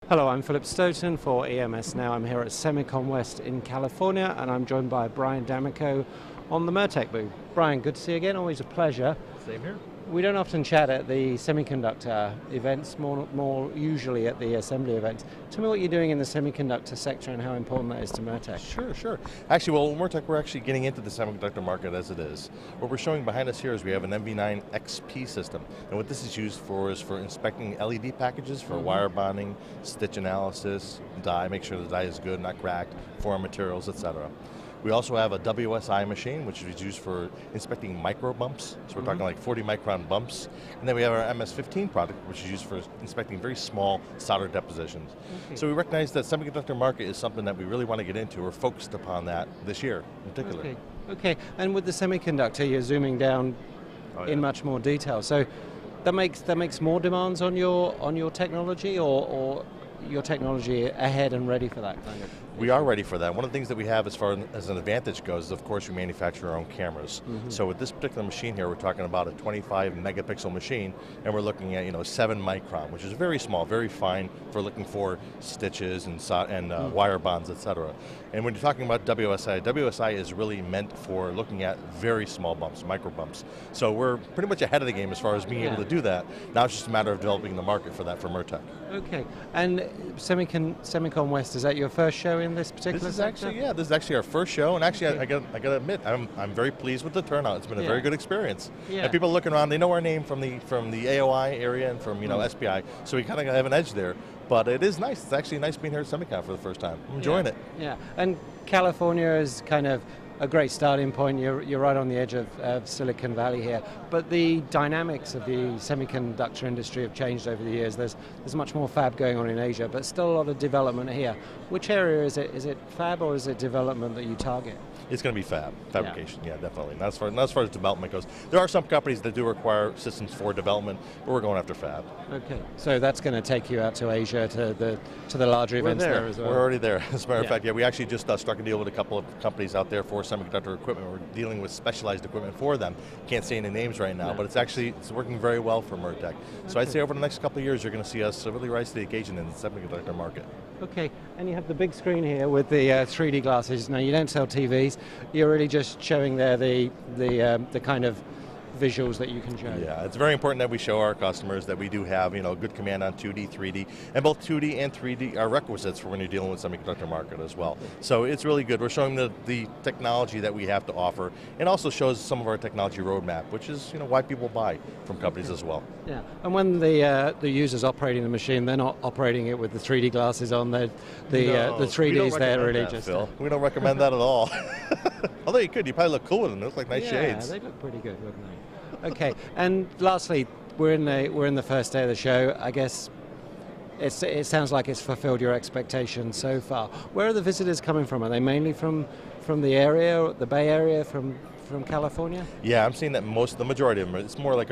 Hello, I'm Philip Stoten for EMSNow. I'm here at Semicon West in California, and I'm joined by Brian D'Amico on the Mirtec booth. Brian, good to see you again, always a pleasure. Same here. We don't often chat at the semiconductor events, more usually at the assembly events. Tell me what you're doing in the semiconductor sector and how important that is to Mirtec. Sure. Actually, well, Mirtec, we're actually getting into the semiconductor market as it is. What we're showing behind us here is we have an MV9 XP system. And what this is used for is for inspecting LED packages for wire bonding, stitch analysis, die, make sure the die is good, not cracked, foreign materials, etc. We also have a WSI machine, which is used for inspecting micro bumps. So we're talking like 40 micron bumps. And then we have our MS-15 product, which is used for inspecting very small solder depositions. Okay. So we recognize that semiconductor market is something that we really want to get into. We're focused upon that this year in particular. Okay. And with the semiconductor, you're zooming down in much more detail. So that makes more demands on your technology, or your technology ahead and ready for that kind of? We are ready for that. One of the things that we have as far as an advantage goes is, of course, we manufacture our own cameras. So with this particular machine here, we're talking about a 25 megapixel machine, and we're looking at 7 micron, which is very small, very fine for looking for stitches and wire bonds, etc. And when you're talking about WSI, WSI is really meant for looking at very small bumps, micro bumps. So we're pretty much ahead of the game as far as being able to do that. Now it's just a matter of developing the market for that for Mirtec. Okay, and Semicon West, is that your first show in this particular sector? This is actually our first show, and actually I got to admit, I'm very pleased with the turnout. It's been a very good experience. And people looking around, they know our name from the AOI area and from SPI, so we kind of have an edge there. But it is nice. It's actually nice being here at Semicon for the first time. I'm enjoying it. Yeah, and California is kind of a great starting point. You're right on the edge of Silicon Valley here, but the dynamics of the semiconductor industry have changed over the years. There's much more fab going on in Asia, but still a lot of development here. Which area is it? Is it fab or is it development that you target? It's going to be fabrication, yeah definitely. Not as far as development goes. There are some companies that do require systems for development, but we're going after fab. Okay, so that's going to take you out to Asia, to the larger events there as well? We're already there. As a matter of fact, we actually just struck a deal with a couple of companies out there for semiconductor equipment. We're dealing with specialized equipment for them. Can't say any names right now, but it's working very well for Mirtec. So I'd say over the next couple of years, you're going to see us really rise to the occasion in the semiconductor market. Okay, and you have the big screen here with the 3D glasses. Now you don't sell TVs, you're really just showing there the kind of visuals that you can show. Yeah, it's very important that we show our customers that we do have good command on 2D, 3D, and both 2D and 3D are requisites for when you're dealing with semiconductor market as well. So it's really good. We're showing the technology that we have to offer, and also shows some of our technology roadmap, which is why people buy from companies as well. Yeah, and when the user's operating the machine, they're not operating it with the 3D glasses on. The 3Ds there really just. Phil. We don't recommend that at all. Although you could, you probably look cool with them. They look like nice shades. Yeah, they look pretty good, wouldn't they? Okay, and lastly, we're in the first day of the show. I guess it sounds like it's fulfilled your expectations so far. Where are the visitors coming from? Are they mainly from the area, the Bay Area, from California? Yeah, I'm seeing that the majority of them. It's more like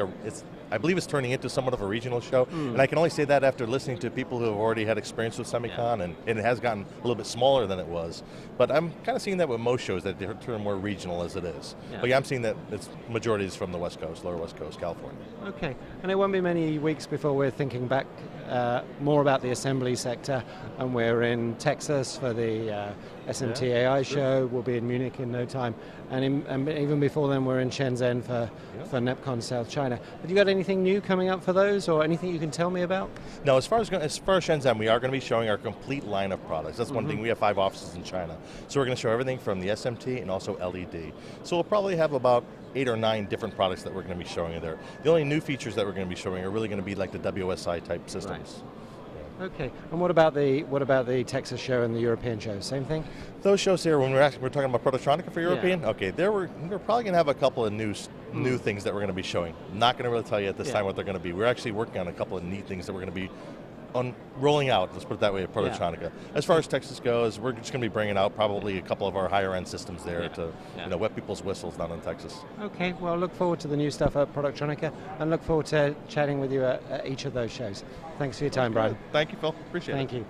I believe it's turning into somewhat of a regional show, and I can only say that after listening to people who have already had experience with Semicon, and it has gotten a little bit smaller than it was. But I'm kind of seeing that with most shows, that they turn more regional as it is. But I'm seeing that it's majority is from the West Coast, lower West Coast, California. Okay, and it won't be many weeks before we're thinking back more about the assembly sector, and we're in Texas for the SMT show. We'll be in Munich in no time, and even before then we're in Shenzhen for NEPCON South China. Have you got anything new coming up for those, or anything you can tell me about? No, as far as Shenzhen, we are going to be showing our complete line of products. That's one thing. We have 5 offices in China, so we're going to show everything from the SMT and also LED. So we'll probably have about 8 or 9 different products that we're going to be showing there. The only new features that we're going to be showing are really going to be like the WSI type systems. Right. Okay, and what about the Texas show and the European show? Same thing? Those shows here, when we're talking about Prototronica for European, okay, we're probably going to have a couple of new things that we're going to be showing. Not going to really tell you at this time what they're going to be. We're actually working on a couple of neat things that we're going to be rolling out, let's put it that way, at Prototronica. As far as Texas goes, we're just going to be bringing out probably a couple of our higher end systems there to wet people's whistles down in Texas. Okay, well, look forward to the new stuff at Prototronica, and look forward to chatting with you at each of those shows. Thanks for your time, Brian. Thank you, Phil. Appreciate it. Thank you.